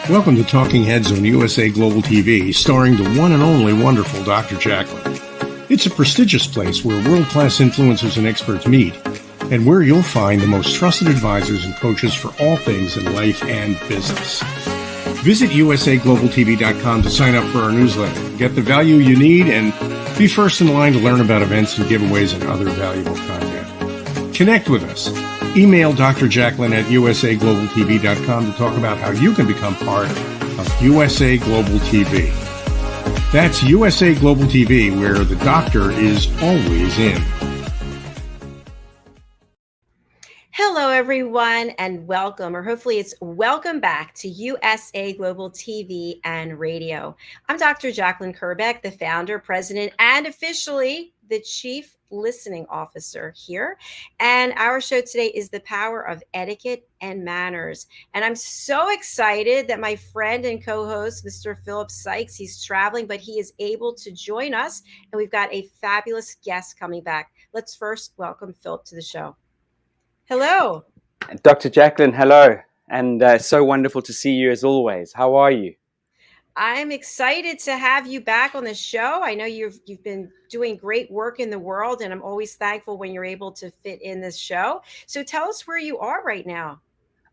Welcome to Talking Heads on USA Global TV, starring the one and only wonderful Dr. Jacalyn. It's a prestigious place where world-class influencers and experts meet, and where you'll find the most trusted advisors and coaches for all things in life and business. Visit usaglobaltv.com to sign up for our newsletter, get the value you need, and be first in line to learn about events and giveaways and other valuable content. Connect with us. Email Dr. Jacalyn at usaglobaltv.com to talk about how you can become part of USA Global TV. That's USA Global TV, where the doctor is always in. Hello, everyone, and welcome, or hopefully it's welcome back to USA Global TV and Radio. I'm Dr. Jacalyn KERBECK, the founder, president, and officially the Chief Listening Officer here. And our show today is The Power of Etiquette and Manners. And I'm so excited that my friend and co-host, Mr. Philip Sykes, he's traveling, but he is able to join us. And we've got a fabulous guest coming back. Let's first welcome Philip to the show. Hello. Dr. Jacalyn, hello. And so wonderful to see you as always. How are you? I'm excited to have you back on the show. I know you've been doing great work in the world, and I'm always thankful when you're able to fit in this show. So tell us where you are right now.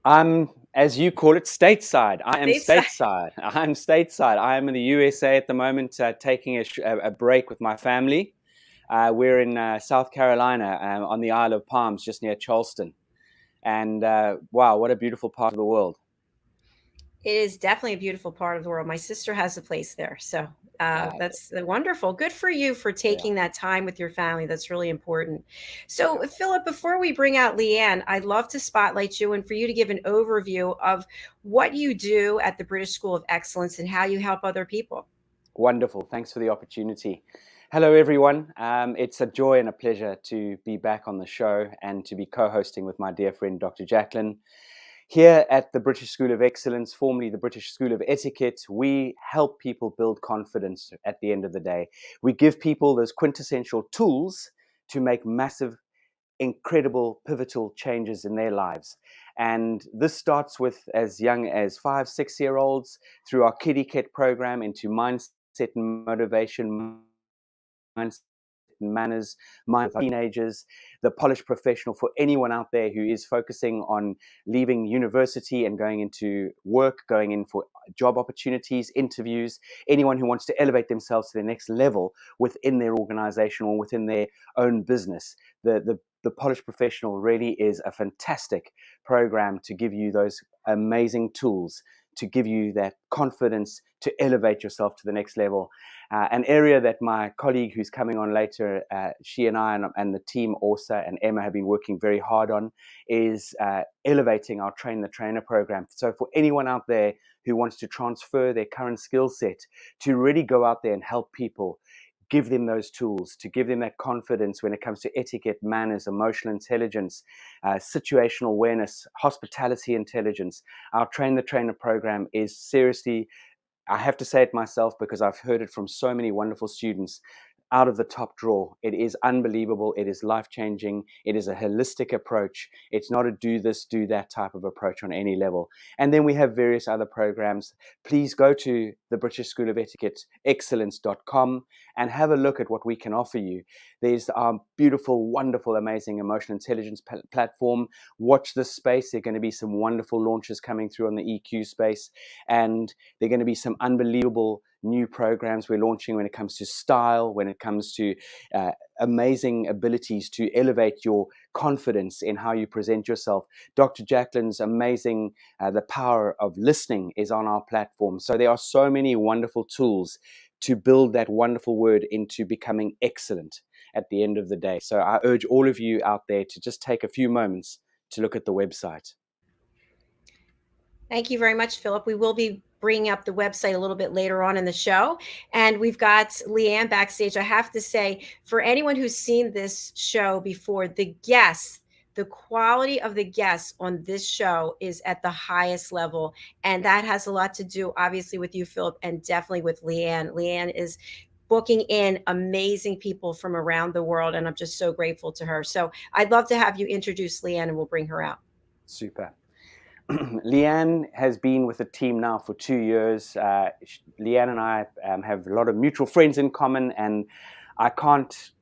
I'm, as you call it, stateside. I am stateside. I'm stateside. I am in the USA at the moment, taking a break with my family. We're in South Carolina on the Isle of Palms, just near Charleston. And wow, what a beautiful part of the world. It is definitely a beautiful part of the world. My sister has a place there. So that's wonderful. Good for you for taking that time with your family. That's really important. So Philip, before we bring out Leanne, I'd love to spotlight you and for you to give an overview of what you do at the British School of Excellence and how you help other people. Wonderful. Thanks for the opportunity. Hello, everyone. It's a joy and a pleasure to be back on the show and to be co-hosting with my dear friend, Dr. Jacalyn. Here at the British School of Excellence, formerly the British School of Etiquette, we help people build confidence at the end of the day. We give people those quintessential tools to make massive, incredible, pivotal changes in their lives. And this starts with as young as 5, 6-year-olds through our ETIQUETTE program into mindset and motivation, mindset and manners, teenagers, the polished professional, for anyone out there who is focusing on leaving university and going into work, going in for job opportunities, interviews, anyone who wants to elevate themselves to the next level within their organization or within their own business. The polished professional really is a fantastic program to give you those amazing tools, to give you that confidence to elevate yourself to the next level. An area that my colleague who's coming on later, she and I and the team, Orsa and Emma, have been working very hard on is elevating our Train the Trainer program. So for anyone out there who wants to transfer their current skill set to really go out there and help people, give them those tools, to give them that confidence when it comes to etiquette, manners, emotional intelligence, situational awareness, hospitality intelligence. Our Train the Trainer program is seriously, I have to say it myself because I've heard it from so many wonderful students, out of the top drawer. It is unbelievable. It is life-changing. It is a holistic approach. It's not a do this, do that type of approach on any level. And then we have various other programs. Please go to the British School of Etiquette, excellence.com, and have a look at what we can offer you. There's our beautiful, wonderful, amazing emotional intelligence platform. Watch this space. There are going to be some wonderful launches coming through on the EQ space, and there are going to be some unbelievable new programs we're launching when it comes to style, when it comes to amazing abilities to elevate your confidence in how you present yourself. Dr. Jacalyn's amazing The Power of Listening is on our platform. So there are so many wonderful tools to build that wonderful word into becoming excellent at the end of the day. So I urge all of you out there to just take a few moments to look at the website. Thank you very much, Philip. We will be bringing up the website a little bit later on in the show. And we've got Leanne backstage. I have to say, for anyone who's seen this show before, the guests, the quality of the guests on this show is at the highest level. And that has a lot to do, obviously, with you, Philip, and definitely with Leanne. Leanne is booking in amazing people from around the world, and I'm just so grateful to her. So I'd love to have you introduce Leanne, and we'll bring her out. Super. Leanne has been with the team now for 2 years. Leanne and I have a lot of mutual friends in common, and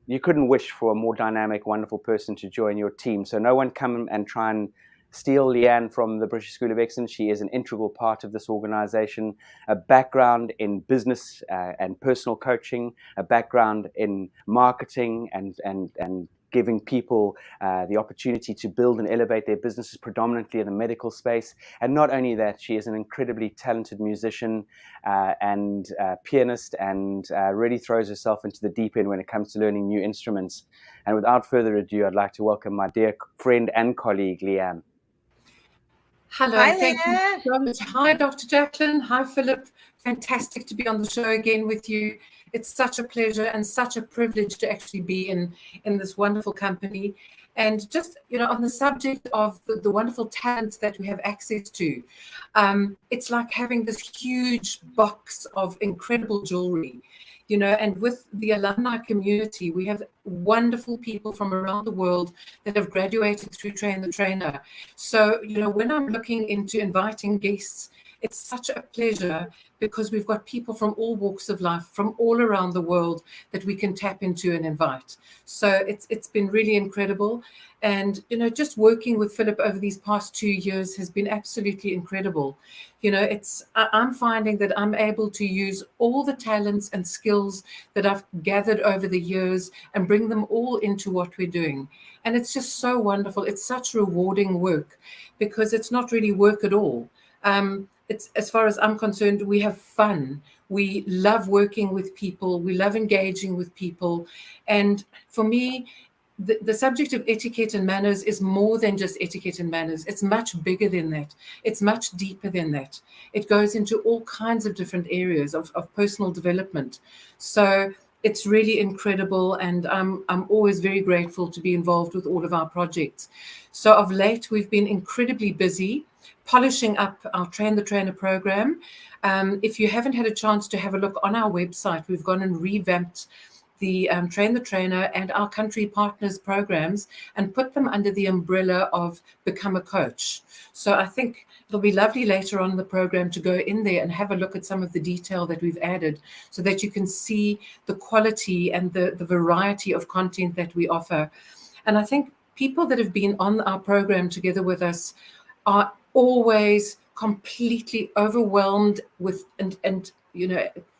you couldn't wish for a more dynamic, wonderful person to join your team. So no one come and try and steal Leanne from the British School of Excellence. She is an integral part of this organization, a background in business and personal coaching, a background in marketing and giving people the opportunity to build and elevate their businesses, predominantly in the medical space. And not only that, she is an incredibly talented musician and pianist, and really throws herself into the deep end when it comes to learning new instruments. And without further ado, I'd like to welcome my dear friend and colleague, Leanne. Hello, Hi, thank you Leanne. so much. Hi, Dr. Jacqueline. Hi, Philip. Fantastic to be on the show again with you. It's such a pleasure and such a privilege to actually be in this wonderful company. And just, on the subject of the wonderful talents that we have access to, it's like having this huge box of incredible jewelry. And with the alumni community, we have wonderful people from around the world that have graduated through Train the Trainer. So, when I'm looking into inviting guests, it's such a pleasure because we've got people from all walks of life, from all around the world that we can tap into and invite. So it's been really incredible. And, just working with Philip over these past 2 years has been absolutely incredible. I'm finding that I'm able to use all the talents and skills that I've gathered over the years and bring them all into what we're doing. And it's just so wonderful. It's such rewarding work because it's not really work at all. It's, as far as I'm concerned, we have fun. We love working with people. We love engaging with people. And for me, the subject of etiquette and manners is more than just etiquette and manners. It's much bigger than that. It's much deeper than that. It goes into all kinds of different areas of personal development. So it's really incredible, and I'm always very grateful to be involved with all of our projects. So of late, we've been incredibly busy polishing up our Train the Trainer program. If you haven't had a chance to have a look on our website, we've gone and revamped the Train the Trainer and our country partners programs and put them under the umbrella of Become a Coach. So I think it'll be lovely later on in the program to go in there and have a look at some of the detail that we've added so that you can see the quality and the variety of content that we offer. And I think people that have been on our program together with us are always completely overwhelmed with and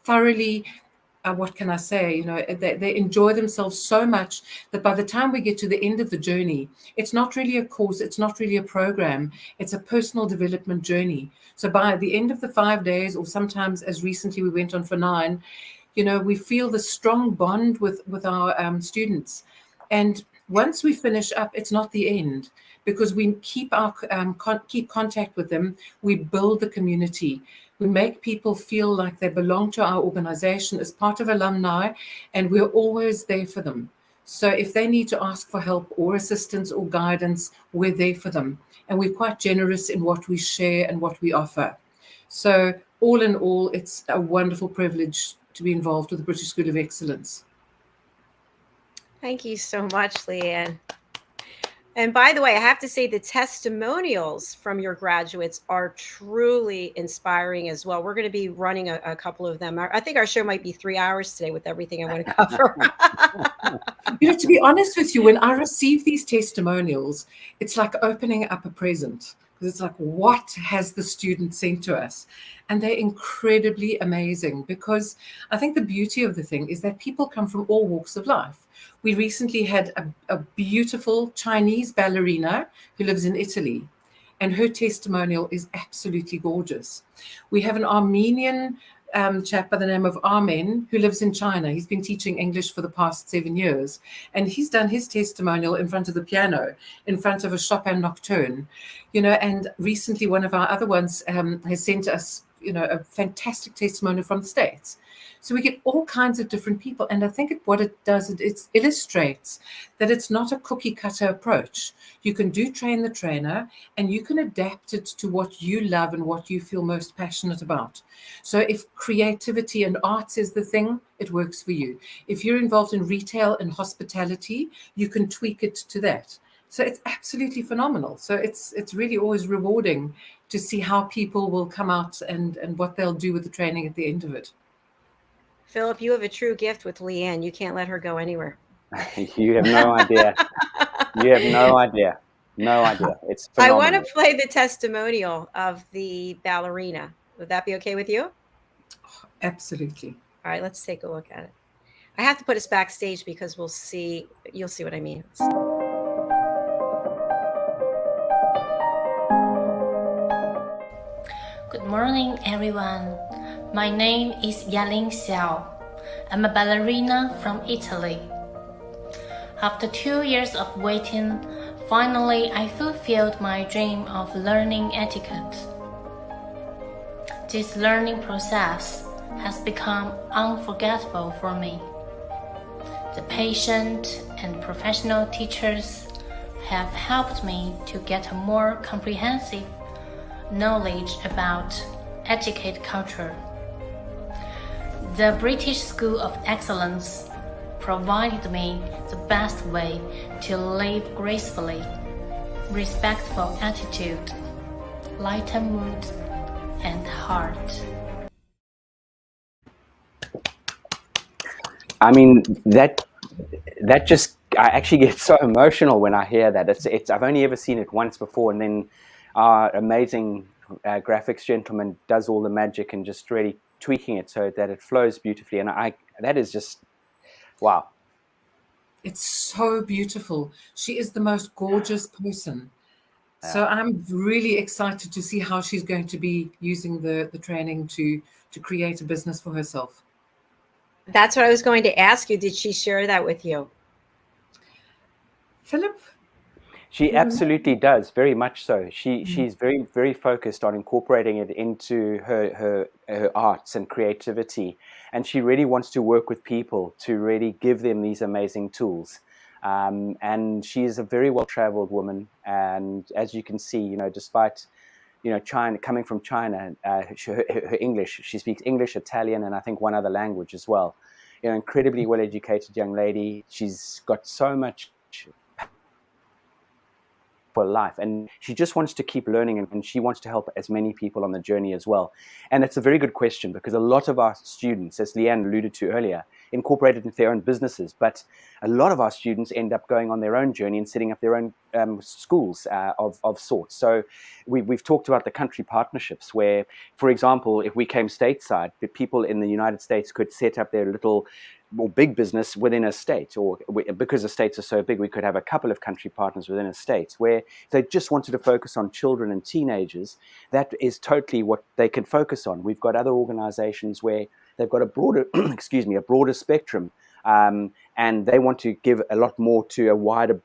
thoroughly what can I say? They enjoy themselves so much that by the time we get to the end of the journey, it's not really a course, it's not really a program, it's a personal development journey. So by the end of the 5 days, or sometimes as recently we went on for 9, we feel the strong bond with our students. And once we finish up, it's not the end, because we keep contact with them. We build the community. We make people feel like they belong to our organization as part of alumni, and we're always there for them. So if they need to ask for help or assistance or guidance, we're there for them. And we're quite generous in what we share and what we offer. So all in all, it's a wonderful privilege to be involved with the British School of Excellence. Thank you so much, Leanne. And by the way, I have to say the testimonials from your graduates are truly inspiring as well. We're going to be running a couple of them. I think our show might be 3 hours today with everything I want to cover. To be honest with you, when I receive these testimonials, it's like opening up a present. Because it's like, what has the student sent to us? And they're incredibly amazing, because I think the beauty of the thing is that people come from all walks of life. We recently had a beautiful Chinese ballerina who lives in Italy, and her testimonial is absolutely gorgeous. We have an Armenian chap by the name of Armen who lives in China. He's been teaching English for the past 7 years, and he's done his testimonial in front of the piano, in front of a Chopin nocturne, and recently one of our other ones has sent us, a fantastic testimonial from the States. So we get all kinds of different people. And I think what it does, it illustrates that it's not a cookie cutter approach. You can do Train the Trainer, and you can adapt it to what you love and what you feel most passionate about. So if creativity and arts is the thing, it works for you. If you're involved in retail and hospitality, you can tweak it to that. So it's absolutely phenomenal. So it's really always rewarding to see how people will come out and what they'll do with the training at the end of it. Philip, you have a true gift with Leanne. You can't let her go anywhere. You have no idea. You have no idea. No idea. It's I want phenomenal. to play the testimonial of the ballerina. Would that be okay with you? Absolutely. All right, let's take a look at it. I have to put us backstage because you'll see what I mean. Good morning, everyone. My name is Yalin Xiao. I'm a ballerina from Italy. After 2 years of waiting, finally I fulfilled my dream of learning etiquette. This learning process has become unforgettable for me. The patient and professional teachers have helped me to get a more comprehensive knowledge about etiquette culture. The British School of Excellence provided me the best way to live gracefully, respectful attitude, lighter mood, and heart. I mean, that just, I actually get so emotional when I hear that. It's I've only ever seen it once before, and then our amazing graphics gentleman does all the magic and just really tweaking it so that it flows beautifully. And that is just, wow. It's so beautiful. She is the most gorgeous person. So I'm really excited to see how she's going to be using the training to create a business for herself. That's what I was going to ask you. Did she share that with you? Philip? She absolutely does, very much so. She's very, very focused on incorporating it into her arts and creativity. And she really wants to work with people to really give them these amazing tools. And she is a very well-traveled woman. And as you can see, despite, China, coming from China, her English, she speaks English, Italian, and I think one other language as well. Incredibly well-educated young lady. She's got so much for life, and she just wants to keep learning, and she wants to help as many people on the journey as well. And it's a very good question, because a lot of our students, as Leanne alluded to earlier, incorporated into their own businesses, but a lot of our students end up going on their own journey and setting up their own schools of sorts. So we've talked about the country partnerships where, for example, if we came stateside, the people in the United States could set up their little or big business within a state, or because the states are so big, we could have a couple of country partners within a state where if they just wanted to focus on children and teenagers, that is totally what they can focus on. We've got other organizations where they've got a broader, a broader spectrum, and they want to give a lot more to a wider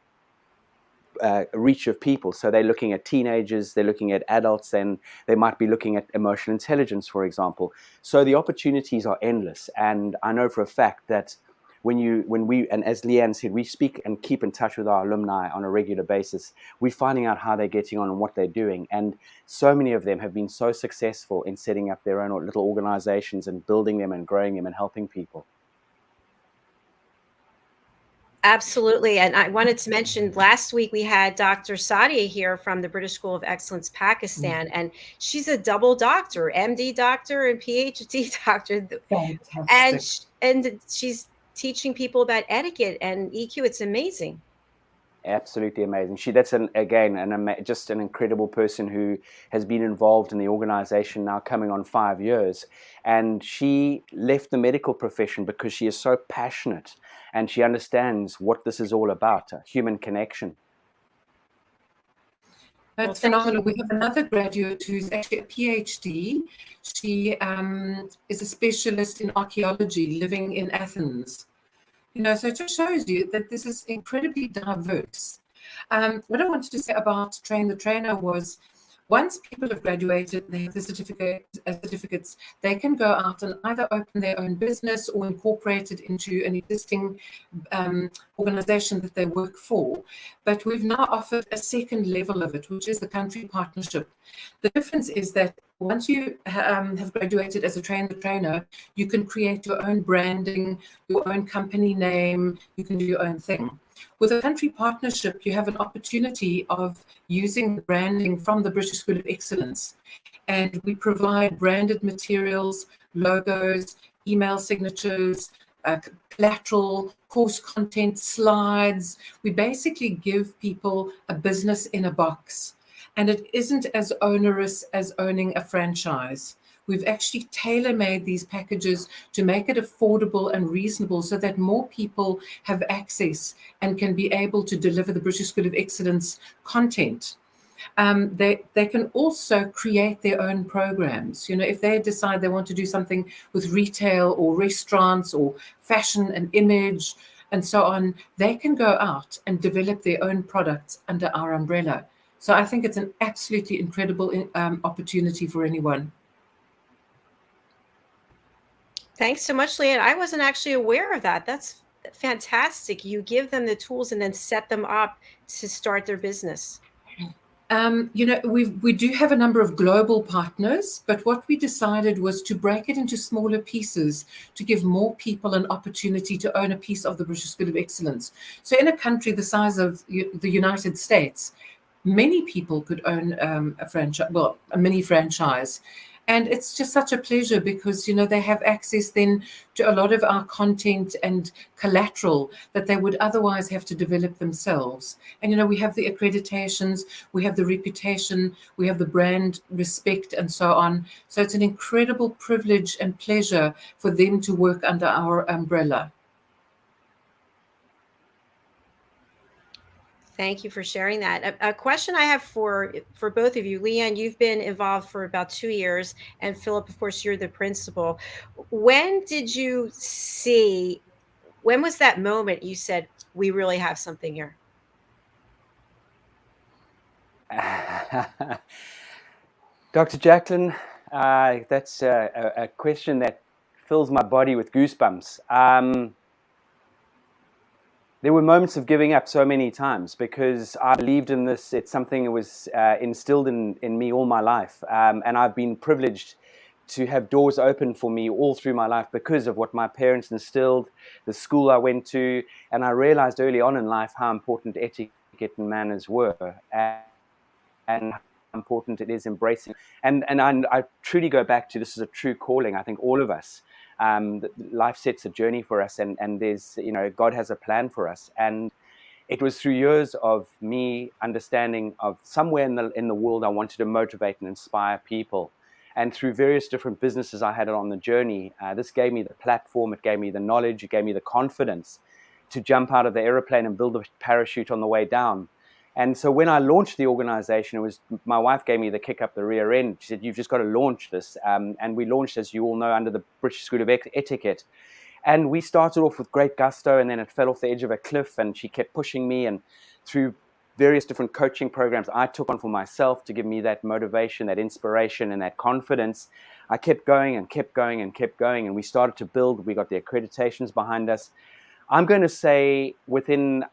reach of people. So they're looking at teenagers, they're looking at adults, and they might be looking at emotional intelligence, for example. So the opportunities are endless. And I know for a fact that when we, and as Leanne said, we speak and keep in touch with our alumni on a regular basis, we're finding out how they're getting on and what they're doing. And so many of them have been so successful in setting up their own little organizations and building them and growing them and helping people. Absolutely. And I wanted to mention, last week we had Dr. Sadia here from the British School of Excellence, Pakistan, and she's a double doctor, MD doctor and PhD doctor. Fantastic. And she's teaching people about etiquette and EQ. It's amazing. Absolutely amazing. That's just an incredible person who has been involved in the organization now coming on 5 years. And she left the medical profession because she is so passionate and she understands what this is all about, human connection. That's phenomenal. We have another graduate who's actually a PhD. She is a specialist in archaeology living in Athens. So it just shows you that this is incredibly diverse. What I wanted to say about Train the Trainer was, once people have graduated, they have the certificates, they can go out and either open their own business or incorporate it into an existing organization that they work for. But we've now offered a second level of it, which is the country partnership. The difference is that once you have graduated as a trainer, you can create your own branding, your own company name, you can do your own thing. With a country partnership, you have an opportunity of using the branding from the British School of Excellence. And we provide branded materials, logos, email signatures, collateral, course content, slides. We basically give people a business in a box. And it isn't as onerous as owning a franchise. We've actually tailor-made these packages to make it affordable and reasonable so that more people have access and can be able to deliver the British School of Excellence content. They can also create their own programs. You know, if they decide they want to do something with retail or restaurants or fashion and image and so on, they can go out and develop their own products under our umbrella. So I think it's an absolutely incredible opportunity for anyone. Thanks so much, Leanne. I wasn't actually aware of that. That's fantastic. You give them the tools and then set them up to start their business. You know, we do have a number of global partners, but what we decided was to break it into smaller pieces to give more people an opportunity to own a piece of the British School of Excellence. So in a country the size of the United States, many people could own a franchise, well, a mini franchise. And it's just such a pleasure because, you know, they have access then to a lot of our content and collateral that they would otherwise have to develop themselves. And, you know, we have the accreditations, we have the reputation, we have the brand respect and so on. So it's an incredible privilege and pleasure for them to work under our umbrella. Thank you for sharing that. A question I have for both of you. Leanne, you've been involved for about 2 years, and Philip, of course, you're the principal. When did you see, when was that moment you said, we really have something here? Dr. Jacalyn, that's a question that fills my body with goosebumps. There were moments of giving up so many times because I believed in this. It's something that was instilled in me all my life. And I've been privileged to have doors open for me all through my life because of what my parents instilled, the school I went to. And I realized early on in life how important etiquette and manners were and how important it is embracing. And I truly go back to this is a true calling. I think all of us. Life sets a journey for us, and there's, you know, God has a plan for us. And it was through years of me understanding of somewhere in the world I wanted to motivate and inspire people, and through various different businesses I had on the journey, this gave me the platform, it gave me the knowledge, it gave me the confidence to jump out of the aeroplane and build a parachute on the way down. And so when I launched the organization, it was my wife gave me the kick up the rear end. She said, you've just got to launch this. And we launched, as you all know, under the British School of Etiquette. And we started off with great gusto, and then it fell off the edge of a cliff, and she kept pushing me. And through various different coaching programs I took on for myself to give me that motivation, that inspiration, and that confidence, I kept going and kept going and kept going. And we started to build. We got the accreditations behind us. I'm going to say within...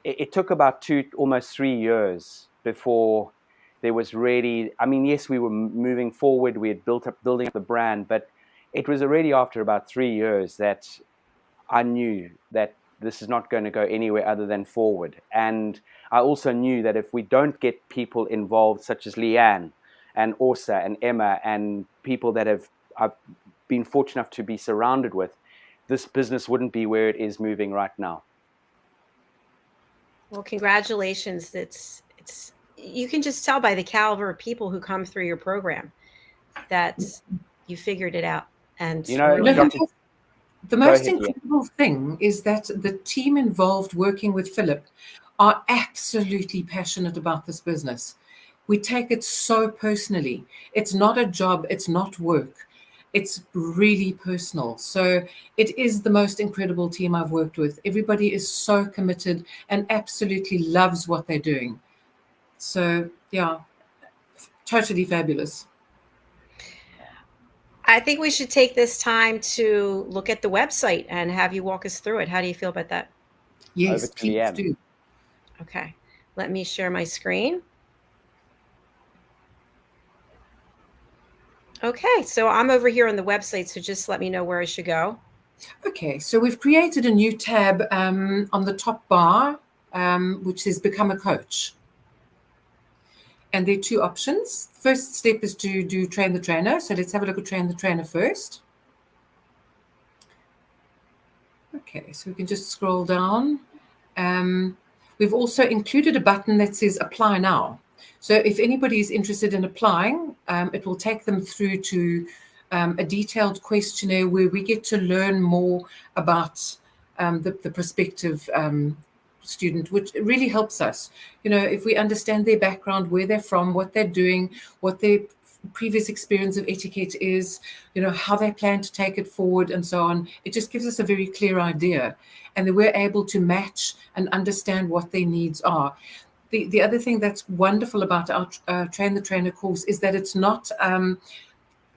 It took about almost 3 years before there was really, I mean, yes, we were moving forward. We had building up the brand, but it was already after about 3 years that I knew that this is not going to go anywhere other than forward. And I also knew that if we don't get people involved, such as Leanne and Orsa and Emma and people that I've been fortunate enough to be surrounded with, this business wouldn't be where it is moving right now. Well, congratulations. It's you can just tell by the caliber of people who come through your program that you figured it out. And you know, the most incredible thing is that the team involved working with Philip are absolutely passionate about this business. We take it so personally. It's not a job, it's not work. It's really personal. So it is the most incredible team I've worked with. Everybody is so committed and absolutely loves what they're doing. So yeah, totally fabulous. I think we should take this time to look at the website and have you walk us through it. How do you feel about that? Yes, please do. Okay, let me share my screen. Okay, so I'm over here on the website, so just let me know where I should go. Okay, so we've created a new tab on the top bar, which says Become a Coach. And there are two options. First step is to do Train the Trainer. So let's have a look at Train the Trainer first. Okay, so we can just scroll down. We've also included a button that says Apply Now. So if anybody is interested in applying, it will take them through to a detailed questionnaire where we get to learn more about the prospective student, which really helps us. You know, if we understand their background, where they're from, what they're doing, what their previous experience of etiquette is, you know, how they plan to take it forward and so on, it just gives us a very clear idea. And then we're able to match and understand what their needs are. The other thing that's wonderful about our Train the Trainer course is that it's not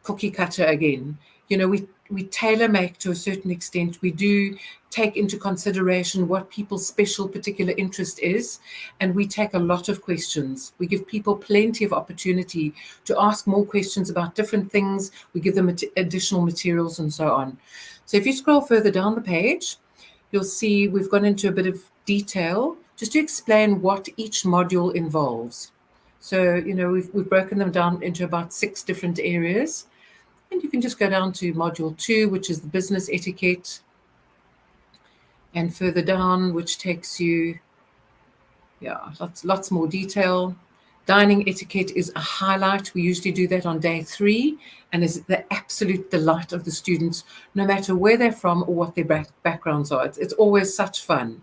cookie cutter again. You know, we tailor make to a certain extent. We do take into consideration what people's special particular interest is, and we take a lot of questions. We give people plenty of opportunity to ask more questions about different things. We give them additional materials and so on. So if you scroll further down the page, you'll see we've gone into a bit of detail just to explain what each module involves. So, you know, we've broken them down into about 6 different areas. And you can just go down to module 2, which is the business etiquette, and further down, which takes you, lots more detail. Dining etiquette is a highlight. We usually do that on day 3 and is the absolute delight of the students, no matter where they're from or what their backgrounds are. It's always such fun.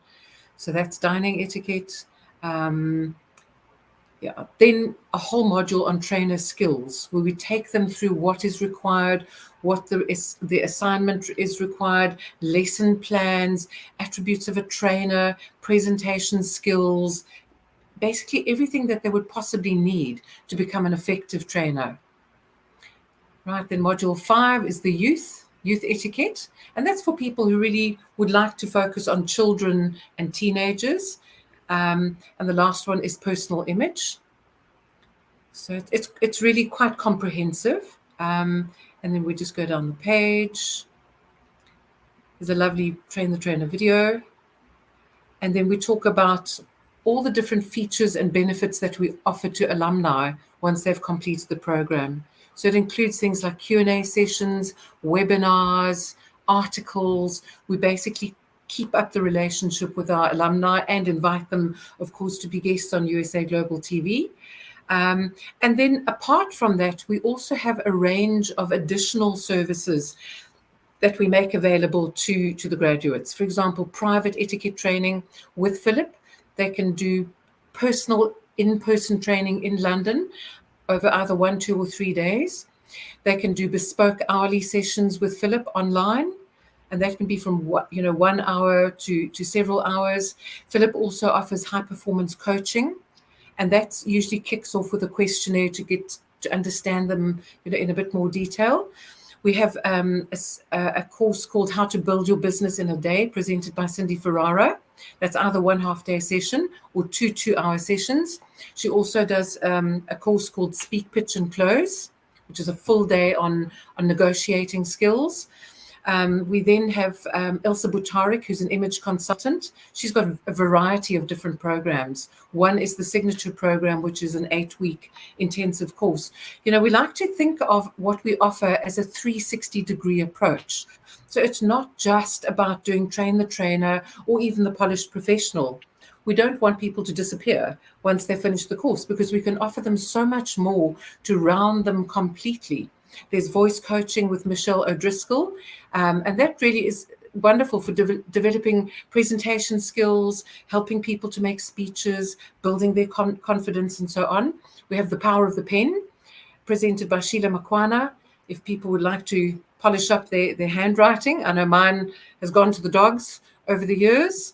So that's dining etiquette. Then a whole module on trainer skills, where we take them through what is required, what the assignment is required, lesson plans, attributes of a trainer, presentation skills, basically everything that they would possibly need to become an effective trainer. Right, then module 5 is the youth etiquette, and that's for people who really would like to focus on children and teenagers. And the last one is personal image. So it's really quite comprehensive. And then we just go down the page. There's a lovely Train the Trainer video. And then we talk about all the different features and benefits that we offer to alumni once they've completed the program. So it includes things like Q&A sessions, webinars, articles. We basically keep up the relationship with our alumni and invite them, of course, to be guests on USA Global TV. And then apart from that, we also have a range of additional services that we make available to the graduates. For example, private etiquette training with Philip. They can do personal in-person training in London over either 1, 2, or 3 days. They can do bespoke hourly sessions with Philip online. And that can be from 1 hour to several hours. Philip also offers high-performance coaching, and that usually kicks off with a questionnaire to get to understand them, in a bit more detail. We have a course called How to Build Your Business in a Day, presented by Cindy Ferrara. That's either 1 half-day session or 2 2-hour sessions. She also does a course called Speak, Pitch, and Close, which is a full day on negotiating skills. We then have Elsa Butarik, who's an image consultant. She's got a variety of different programs. One is the Signature program, which is an 8-week intensive course. We like to think of what we offer as a 360-degree approach. So it's not just about doing Train the Trainer or even the Polished Professional. We don't want people to disappear once they finish the course, because we can offer them so much more to round them completely. There's voice coaching with Michelle O'Driscoll, and that really is wonderful for developing presentation skills, helping people to make speeches, building their confidence, and so on. We have The Power of the Pen, presented by Sheila Makwana, if people would like to polish up their handwriting. I know mine has gone to the dogs over the years.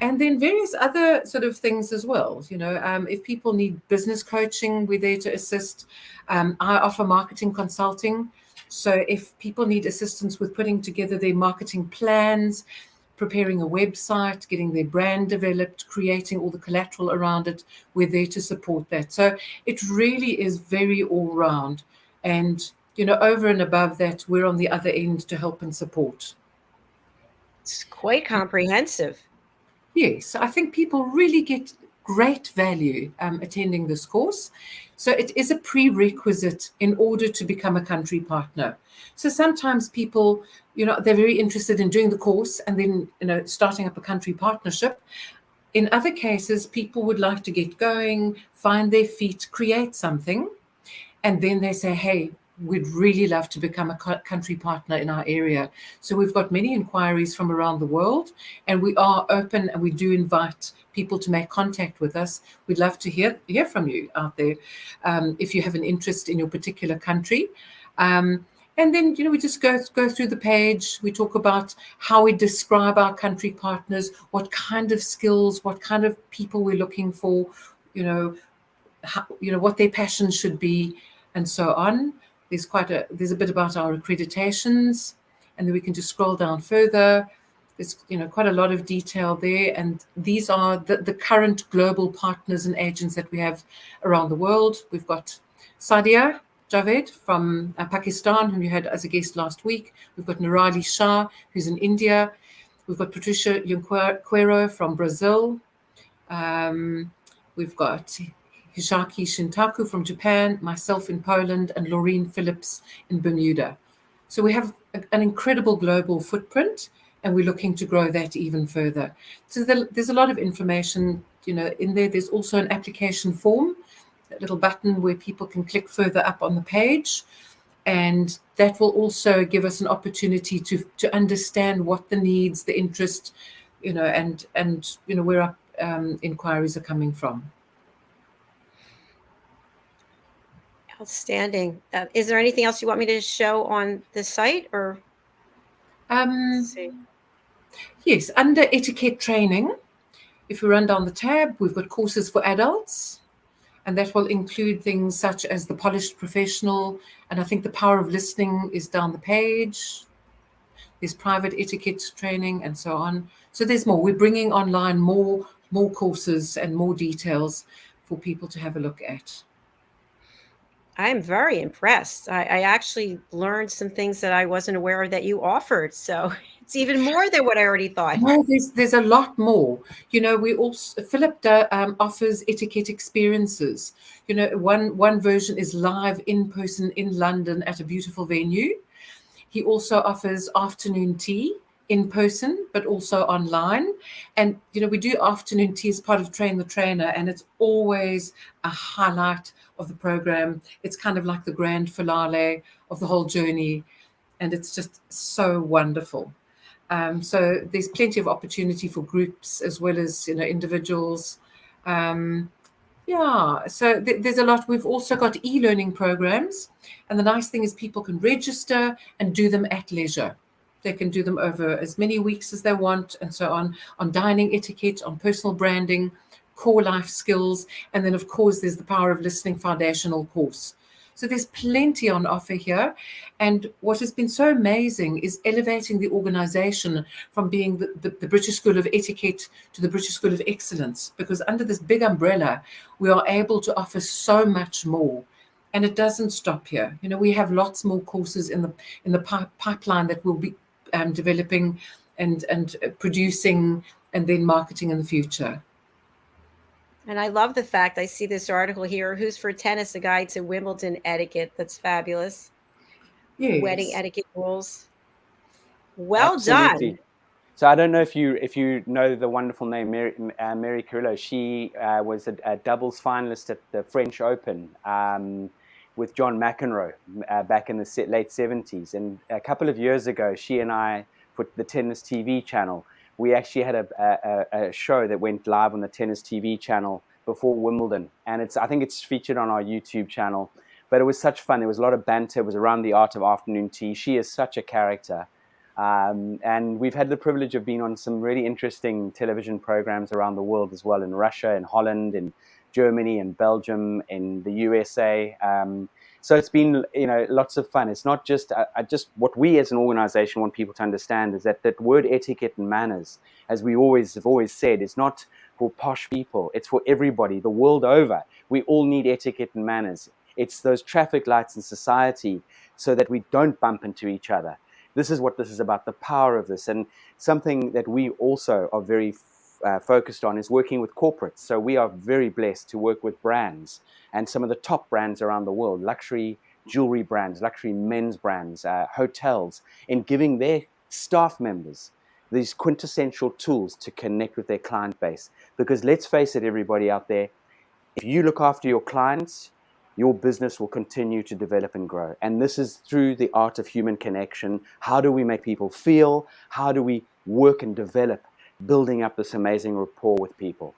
And then various other sort of things as well. If people need business coaching, we're there to assist. I offer marketing consulting. So if people need assistance with putting together their marketing plans, preparing a website, getting their brand developed, creating all the collateral around it, we're there to support that. So it really is very all round. And over and above that, we're on the other end to help and support. It's quite comprehensive. Yes, I think people really get great value attending this course. So it is a prerequisite in order to become a country partner. So sometimes people, they're very interested in doing the course and then, starting up a country partnership. In other cases, people would like to get going, find their feet, create something, and then they say, hey, we'd really love to become a country partner in our area. So we've got many inquiries from around the world, and we are open and we do invite people to make contact with us. We'd love to hear from you out there if you have an interest in your particular country. And then, we just go through the page. We talk about how we describe our country partners, what kind of skills, what kind of people we're looking for, what their passion should be, and so on. There's a bit about our accreditations, and then we can just scroll down further. There's quite a lot of detail there, and these are the current global partners and agents that we have around the world. We've got Sadia Javed from Pakistan, whom you had as a guest last week. We've got Nirali Shah, who's in India. We've got Patricia Yunquero from Brazil. We've got Hishaki Shintaku from Japan, myself in Poland, and Laureen Phillips in Bermuda. So we have an incredible global footprint, and we're looking to grow that even further. So there's a lot of information, in there. There's also an application form, that little button where people can click further up on the page. And that will also give us an opportunity to understand what the needs, the interest, and where our inquiries are coming from. Outstanding. Is there anything else you want me to show on the site, or? Let's see. Yes, under etiquette training, if we run down the tab, we've got courses for adults, and that will include things such as the polished professional, and I think the power of listening is down the page. There's private etiquette training and so on. So there's more. We're bringing online more courses and more details for people to have a look at. I'm very impressed. I actually learned some things that I wasn't aware of that you offered. So it's even more than what I already thought. No, there's a lot more. We also, Philip offers etiquette experiences. One version is live in person in London at a beautiful venue. He also offers afternoon tea in person, but also online. And, we do afternoon tea as part of Train the Trainer, and it's always a highlight of the program. It's kind of like the grand finale of the whole journey, and it's just so wonderful. So there's plenty of opportunity for groups as well as, individuals. So there's a lot. We've also got e-learning programs, and the nice thing is people can register and do them at leisure. They can do them over as many weeks as they want, and so on dining etiquette, on personal branding, core life skills, and then of course there's the Power of Listening foundational course. So there's plenty on offer here. And what has been so amazing is elevating the organization from being the British School of Etiquette to the British School of Excellence, because under this big umbrella, we are able to offer so much more. And it doesn't stop here. We have lots more courses in the pipeline that we'll be developing and producing and then marketing in the future. And I love the fact I see this article here, Who's for Tennis, a Guide to Wimbledon Etiquette. That's fabulous. Yes. Wedding etiquette rules. Well Absolutely. done. So I don't know if you know the wonderful name Mary Carrillo. She was a doubles finalist at the French Open with John McEnroe back in the late 70s. And a couple of years ago, she and I, for the Tennis TV channel, we actually had a show that went live on the Tennis TV channel before Wimbledon. And I think it's featured on our YouTube channel. But it was such fun. There was a lot of banter. It was around the art of afternoon tea. She is such a character. And we've had the privilege of being on some really interesting television programs around the world as well, in Russia, in Holland, in Germany, in Belgium, in the USA. So it's been, lots of fun. It's not just, just what we as an organization want people to understand is that word etiquette and manners, as we have always said, is not for posh people. It's for everybody, the world over. We all need etiquette and manners. It's those traffic lights in society so that we don't bump into each other. This is what this is about, the power of this. And something that we also are very focused on is working with corporates. So we are very blessed to work with brands and some of the top brands around the world, luxury jewelry brands, luxury men's brands, hotels, in giving their staff members these quintessential tools to connect with their client base. Because let's face it, everybody out there, if you look after your clients, your business will continue to develop and grow. And this is through the art of human connection. How do we make people feel? How do we work and develop, building up this amazing rapport with people?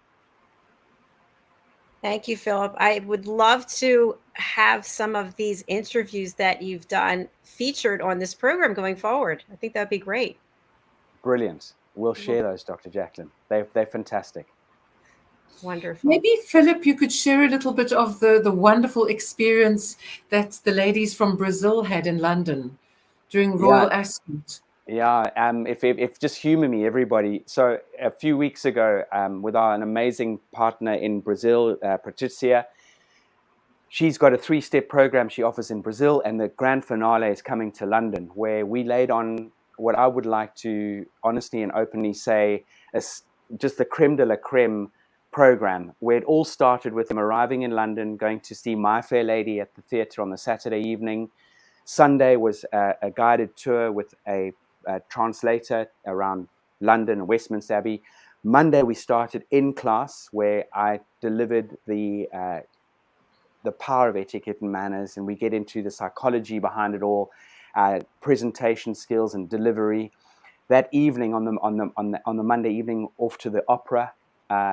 Thank you, Philip. I would love to have some of these interviews that you've done featured on this program going forward. I think that'd be great. Brilliant. We'll share those, Dr. Jacqueline. They're fantastic. Wonderful. Maybe, Philip, you could share a little bit of the wonderful experience that the ladies from Brazil had in London during Royal Ascot. Yeah, if just humor me, everybody. So a few weeks ago, with an amazing partner in Brazil, Patricia, she's got a 3-step program she offers in Brazil, and the grand finale is coming to London, where we laid on what I would like to honestly and openly say is just the creme de la creme program, where it all started with them arriving in London, going to see My Fair Lady at the theatre on the Saturday evening. Sunday was a guided tour with a translator around London and Westminster Abbey. Monday we started in class, where I delivered the power of etiquette and manners, and we get into the psychology behind it all, presentation skills and delivery. That evening, on the Monday evening, off to the opera,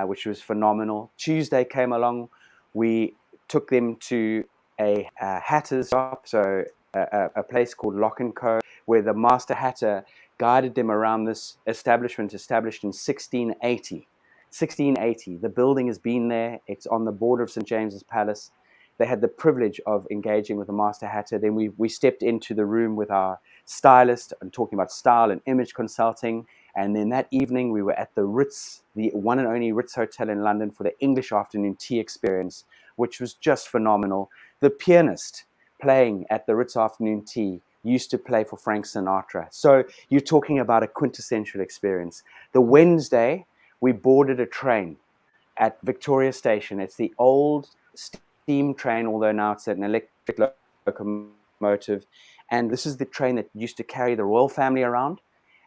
which was phenomenal. Tuesday came along, we took them to a hatter's shop, so a place called Lock & Co, where the master hatter guided them around this establishment, established in 1680. 1680. The building has been there. It's on the border of St. James's Palace. They had the privilege of engaging with the master hatter. Then we stepped into the room with our stylist and talking about style and image consulting. And then that evening we were at the Ritz, the one and only Ritz Hotel in London, for the English afternoon tea experience, which was just phenomenal. The pianist playing at the Ritz afternoon tea used to play for Frank Sinatra. So you're talking about a quintessential experience. The Wednesday, we boarded a train at Victoria Station. It's the old steam train, although now it's an electric locomotive. And this is the train that used to carry the royal family around.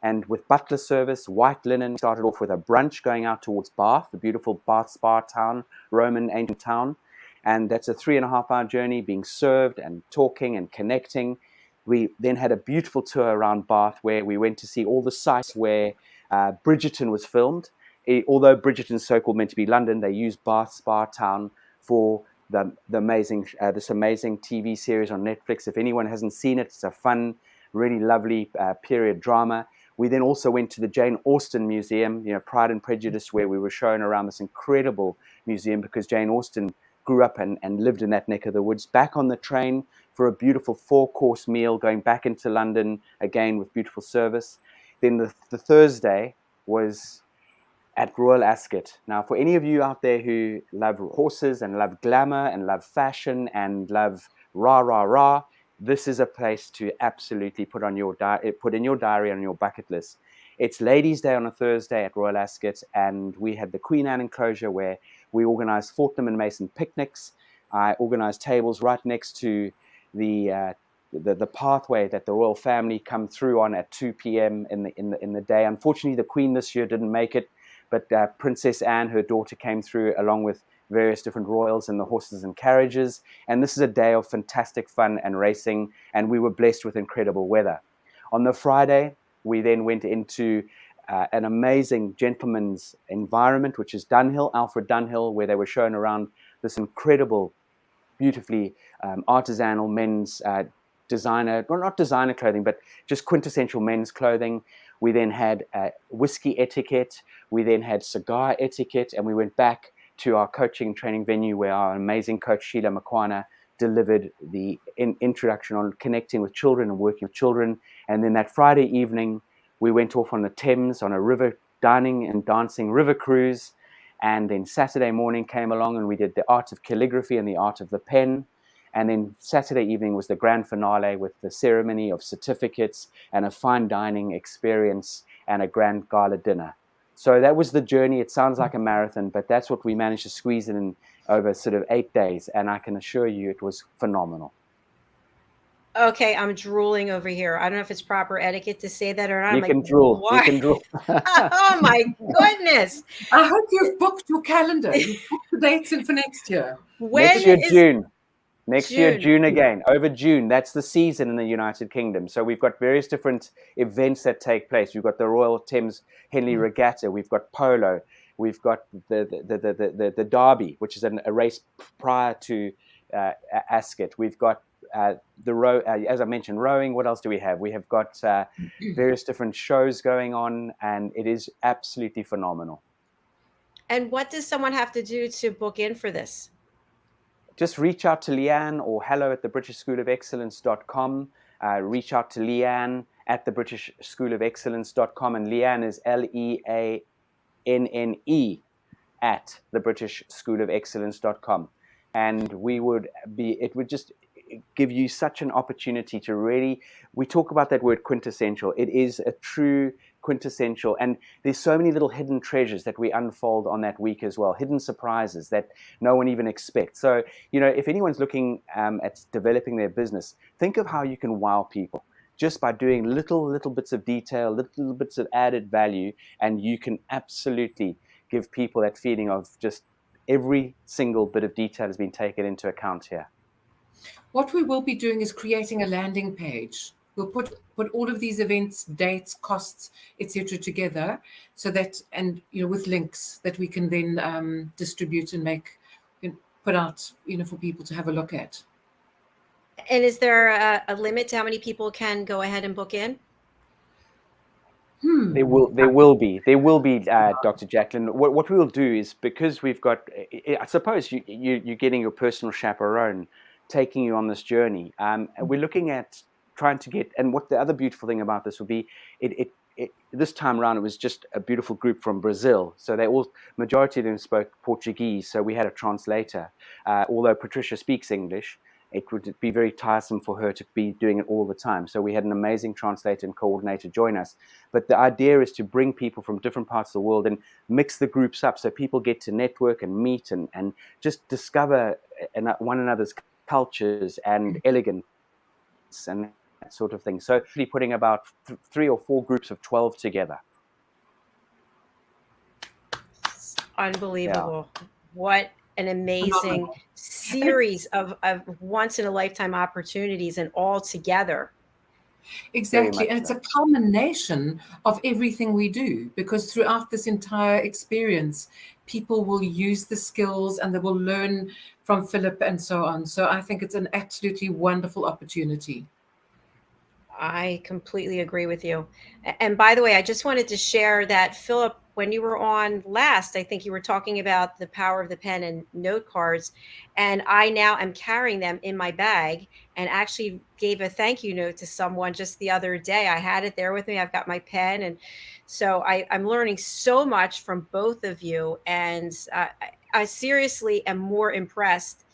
And with butler service, white linen, started off with a brunch going out towards Bath, the beautiful Bath Spa town, Roman ancient town. And that's a 3.5-hour journey, being served and talking and connecting. We then had a beautiful tour around Bath, where we went to see all the sites where Bridgerton was filmed. Although Bridgerton's so-called meant to be London, they used Bath Spa town for the amazing this amazing TV series on Netflix. If anyone hasn't seen it, it's a fun, really lovely period drama. We then also went to the Jane Austen Museum, Pride and Prejudice, where we were shown around this incredible museum, because Jane Austen grew up and lived in that neck of the woods. Back on the train for a beautiful 4-course meal, going back into London again with beautiful service. Then the Thursday was at Royal Ascot. Now, for any of you out there who love horses and love glamour and love fashion and love rah, rah, rah, this is a place to absolutely put in your diary, on your bucket list. It's Ladies' Day on a Thursday at Royal Ascot, and we had the Queen Anne enclosure, where we organized Fortnum and Mason picnics. I organized tables right next to the pathway that the royal family come through on at 2 p.m. in the day. Unfortunately, the Queen this year didn't make it, but Princess Anne, her daughter, came through along with various different royals in the horses and carriages. And this is a day of fantastic fun and racing, and we were blessed with incredible weather. On the Friday, we then went into an amazing gentleman's environment, which is Dunhill, Alfred Dunhill, where they were shown around this incredible, beautifully artisanal men's designer, well, not designer clothing, but just quintessential men's clothing. We then had whiskey etiquette. We then had cigar etiquette, and we went back to our coaching and training venue, where our amazing coach Sheila Makwana delivered the introduction on connecting with children and working with children. And then that Friday evening, we went off on the Thames on a river dining and dancing river cruise. And then Saturday morning came along, and we did the art of calligraphy and the art of the pen. And then Saturday evening was the grand finale with the ceremony of certificates and a fine dining experience and a grand gala dinner. So that was the journey. It sounds like a marathon, but that's what we managed to squeeze in over sort of 8 days. And I can assure you it was phenomenal. Okay, I'm drooling over here. I don't know if it's proper etiquette to say that or not. You I'm can like, drool. why? You can drool. Oh my goodness. I hope you've booked your calendar. You've booked the dates in for next year. Next year, June. Next year, June again. Over June. That's the season in the United Kingdom. So we've got various different events that take place. We've got the Royal Thames Henley Regatta. We've got polo. We've got the Derby, which is a race prior to Ascot. We've got as I mentioned, rowing. What else do we have? We have got various different shows going on, and it is absolutely phenomenal. And what does someone have to do to book in for this? Just reach out to Leanne or hello@thebritishschoolofexcellence.com. Reach out to Leanne at thebritishschoolofexcellence.com, and Leanne is LEANNE at thebritishschoolofexcellence.com. And it would just give you such an opportunity to really, we talk about that word quintessential. It is a true quintessential, and there's so many little hidden treasures that we unfold on that week as well, hidden surprises that no one even expects. So, if anyone's looking at developing their business, think of how you can wow people just by doing little bits of detail, little bits of added value, and you can absolutely give people that feeling of just every single bit of detail has been taken into account here. What we will be doing is creating a landing page. We'll put all of these events, dates, costs, etc. together, so that, and with links that we can then distribute and put out for people to have a look at. And is there a limit to how many people can go ahead and book in? There will be, Dr. Jacalyn. What we will do is, because we've got, I suppose you're getting your personal chaperone taking you on this journey. We're looking at trying to get, and what the other beautiful thing about this would be, this time around, it was just a beautiful group from Brazil. So majority of them spoke Portuguese. So we had a translator. Although Patricia speaks English, it would be very tiresome for her to be doing it all the time. So we had an amazing translator and coordinator join us. But the idea is to bring people from different parts of the world and mix the groups up so people get to network and meet and just discover one another's cultures and elegance and that sort of thing. So we're putting about 3 or 4 groups of 12 together. Unbelievable. Yeah. What an amazing series of once-in-a-lifetime opportunities, and all together. Exactly. And it's a culmination of everything we do, because throughout this entire experience, people will use the skills and they will learn from Philip and so on. So I think it's an absolutely wonderful opportunity. I completely agree with you. And by the way, I just wanted to share that, Philip, when you were on last, I think you were talking about the power of the pen and note cards. And I now am carrying them in my bag, and actually gave a thank you note to someone just the other day. I had it there with me. I've got my pen. And so I'm learning so much from both of you. And I seriously am more impressed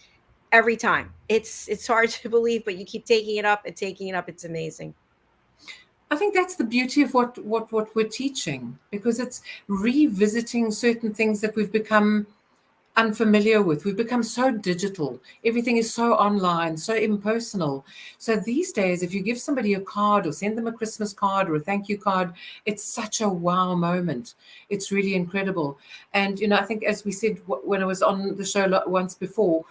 every time. It's hard to believe, but you keep taking it up and taking it up. It's amazing. I think that's the beauty of what we're teaching, because it's revisiting certain things that we've become unfamiliar with. We've become so digital. Everything is so online, so impersonal. So these days, if you give somebody a card or send them a Christmas card or a thank you card, it's such a wow moment. It's really incredible. And, I think, as we said when I was on the show once before,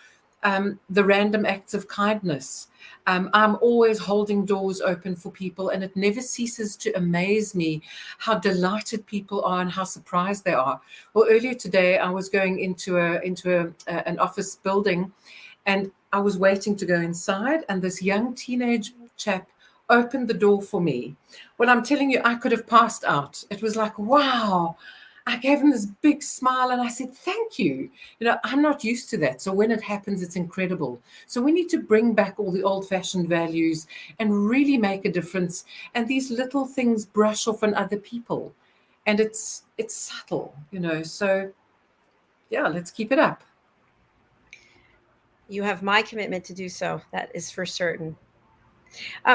the random acts of kindness. I'm always holding doors open for people, and it never ceases to amaze me how delighted people are and how surprised they are. Well, earlier today, I was going into an office building, and I was waiting to go inside, and this young teenage chap opened the door for me. Well, I'm telling you, I could have passed out. It was like, wow. I gave him this big smile and I said, thank you. I'm not used to that. So when it happens, it's incredible. So we need to bring back all the old-fashioned values and really make a difference. And these little things brush off on other people. And it's subtle, So, yeah, let's keep it up. you have my commitment to do so. That is for certain.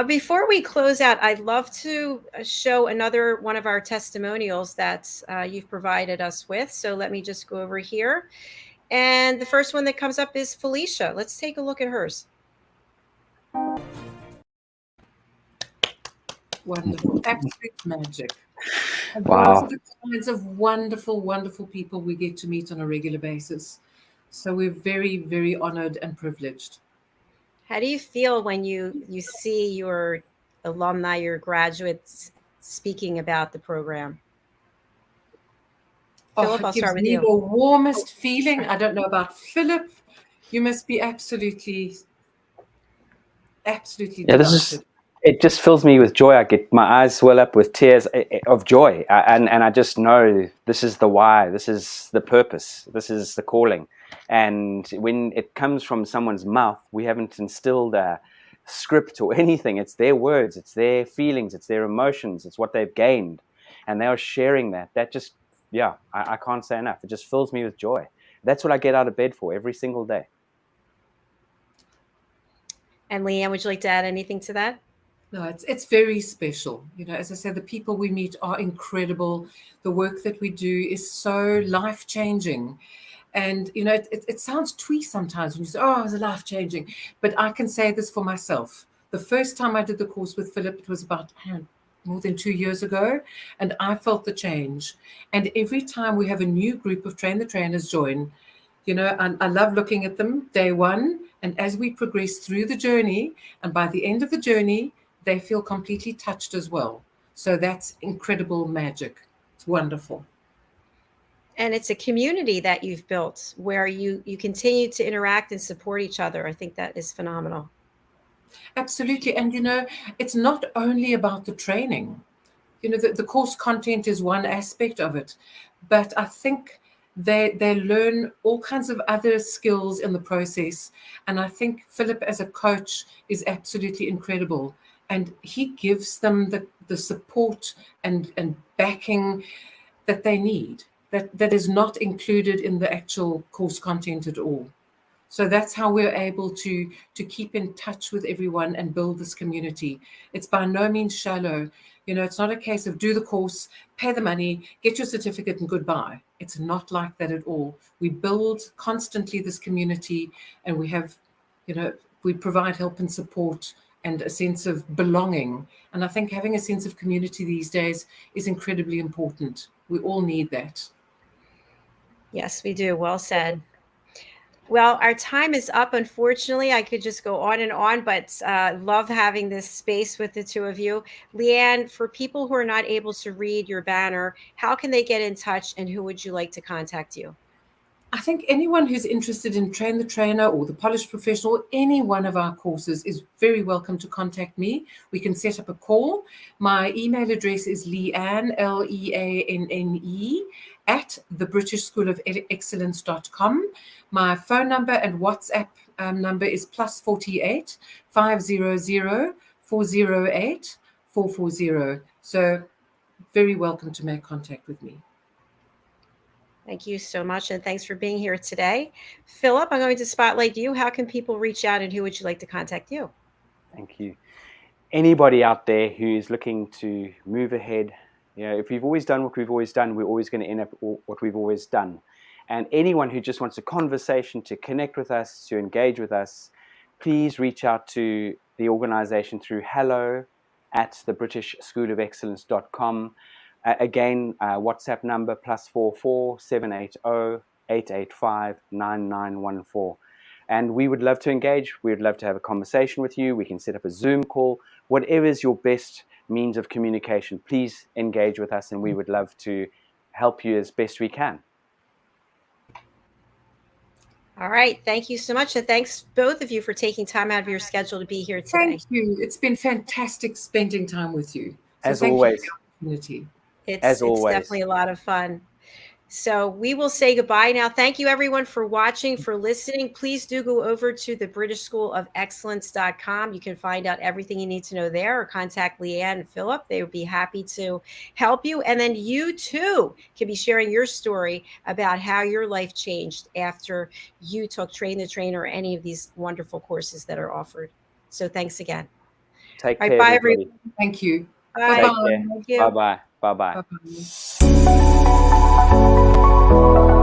Before we close out, I'd love to show another one of our testimonials that you've provided us with. So let me just go over here. And the first one that comes up is Felicia. Let's take a look at hers. Wonderful, absolute magic. And Wow. those are the kinds of wonderful, wonderful people we get to meet on a regular basis. So we're very, very honored and privileged. How do you feel when you see your alumni, your graduates speaking about the program? Philip, I'll it gives start with me you. the warmest feeling. I don't know about Philip. You must be absolutely delighted. It just fills me with joy. I get my eyes swell up with tears of joy, and I just know this is the why, this is the purpose, this is the calling. And when it comes from someone's mouth, we haven't instilled a script or anything. It's their words, it's their feelings, it's their emotions, it's what they've gained, and they are sharing that. That just, yeah, I can't say enough. It just fills me with joy. That's what I get out of bed for every single day. And Leanne, would you like to add anything to that? No, it's very special. You know, as I said, the people we meet are incredible. The work that we do is so life-changing. And, you know, it sounds twee sometimes when you say, oh, it's life-changing. But I can say this for myself. The first time I did the course with Philip, it was about more than 2 years ago, and I felt the change. And every time we have a new group of Train the Trainers join, you know, I love looking at them day one. And as we progress through the journey, and by the end of the journey, they feel completely touched as well. So that's incredible magic. It's wonderful. And it's a community that you've built where you continue to interact and support each other. I think that is phenomenal. Absolutely. And, you know, it's not only about the training. You know, the course content is one aspect of it. But I think they learn all kinds of other skills in the process. And I think Philip as a coach is absolutely incredible. And he gives them the support and backing that they need, that is not included in the actual course content at all. So that's how we're able to keep in touch with everyone and build this community. It's by no means shallow. You know, it's not a case of do the course, pay the money, get your certificate and goodbye. It's not like that at all. We build constantly this community, and we have, you know, we provide help and support and a sense of belonging. And I think having a sense of community these days is incredibly important. We all need that. Yes, we do. Well said. Well, our time is up. Unfortunately, I could just go on and on, but love having this space with the two of you. Leanne, for people who are not able to read your banner, how can they get in touch, and who would you like to contact you? I think anyone who's interested in Train the Trainer or the Polished Professional, any one of our courses is very welcome to contact me. We can set up a call. My email address is leanne, LEANNE, at thebritishschoolofexcellence.com. My phone number and WhatsApp number is +48 500 408 440. So very welcome to make contact with me. Thank you so much, and thanks for being here today. Philip, I'm going to spotlight you. How can people reach out, and who would you like to contact you? Thank you. Anybody out there who is looking to move ahead, you know, if we've always done what we've always done, we're always going to end up what we've always done. And anyone who just wants a conversation, to connect with us, to engage with us, please reach out to the organization through hello@thebritishschoolofexcellence.com. Again, WhatsApp number +44 780 885 9914. And we would love to engage. We would love to have a conversation with you. We can set up a Zoom call. Whatever is your best means of communication, please engage with us, and we would love to help you as best we can. All right. Thank you so much. And thanks both of you for taking time out of your schedule to be here today. Thank you. It's been fantastic spending time with you. So As always. Thank you for the opportunity. It's definitely a lot of fun. So we will say goodbye now. Thank you everyone for watching, for listening. Please do go over to the BritishSchoolOfExcellence.com. You can find out everything you need to know there, or contact Leanne and Philip. They would be happy to help you. And then you too can be sharing your story about how your life changed after you took Train the Trainer or any of these wonderful courses that are offered. So thanks again. Take All right, care, bye, everybody. everyone. Thank you. Bye. Take Bye-bye. care. Thank you. Bye-bye. Bye-bye. Bye-bye.